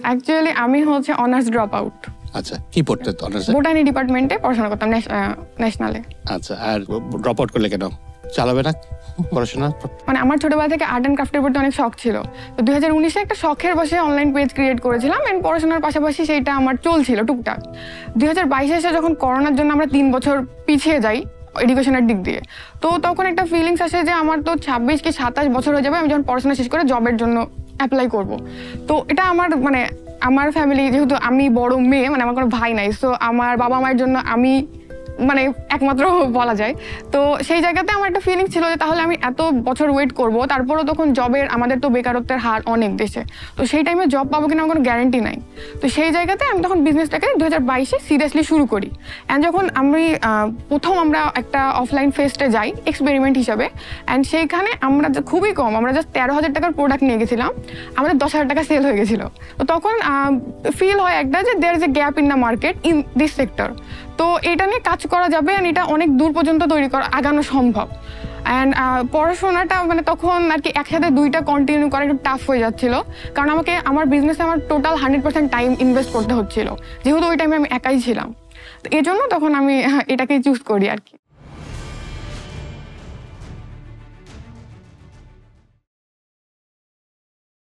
Actually আমি হচ্ছে honours drop out. আচ্ছা, কি পড়তে অনার্স? বোটানি ডিপার্টমেন্টে পড়াশোনা করতাম ন্যাশনালে। আচ্ছা, আর ড্রপ আউট করলে কেন? চালাবে না পড়াশোনা? মানে আমার ছোটবেলা থেকে আর্ট অ্যান্ড ক্রাফটের প্রতি অনেক শখ ছিল, তো 2019-এ একটা শখের বসে অনলাইন পেজ ক্রিয়েট করেছিলাম এন্ড পড়াশোনার পাশাপাশি সেইটা আমার চলছিল টুকটাক। 2022-এ এসে যখন করোনার জন্য আমরা 3 বছর পিছিয়ে যাই এডুকেশনের দিক দিয়ে, তো তখন একটা ফিলিংস আসে যে আমার তো 26 কি 27 বছর হয়ে যাবে আমি যখন পড়াশোনা শেষ করে জবের জন্য অ্যাপ্লাই করব। তো এটা আমার ফ্যামিলি, যেহেতু আমি বড় মেয়ে, মানে আমার কোনো ভাই নাই, সো আমার বাবা মায়ের জন্য আমি একমাত্র বলা যায়। তো সেই জায়গাতে আমার একটা ফিলিং ছিল যে তাহলে আমি এত বছর ওয়েট করব, তারপরও তখন জবের আমাদের তো বেকারত্বের হার অনেক দেশে, তো সেই টাইমে জব পাবো কিনা আমার কোনো গ্যারান্টি নাই। তো সেই জায়গাতে আমি তখন বিজনেসটাকে 2022-এ সিরিয়াসলি শুরু করি। অ্যান্ড যখন প্রথম আমরা একটা অফলাইন ফেস্টে যাই এক্সপেরিমেন্ট হিসাবে, অ্যান্ড সেইখানে আমরা খুবই কম, আমরা জাস্ট 13,000 টাকার প্রোডাক্ট নিয়ে গেছিলাম, আমাদের 10,000 টাকা সেল হয়ে গেছিলো। তো তখন ফিল হয় একটা যে there is a gap in the market in this sector, তো এটা নিয়ে কাজ করা যাবে অ্যান্ড এটা অনেক দূর পর্যন্ত আগানো সম্ভব। অ্যান্ড পড়াশোনাটা তখন আর কি একসাথে দুইটা কন্টিনিউ করা একটু টাফ হয়ে যাচ্ছিল, কারণ আমার বিজনেসে আমার টোটাল 100% টাইম ইনভেস্ট করতে হচ্ছিল, যেহেতু ওই টাইমে আমি একাই ছিলাম। তো এই জন্য তখন আমি এটাকেই চুজ করি আর কি।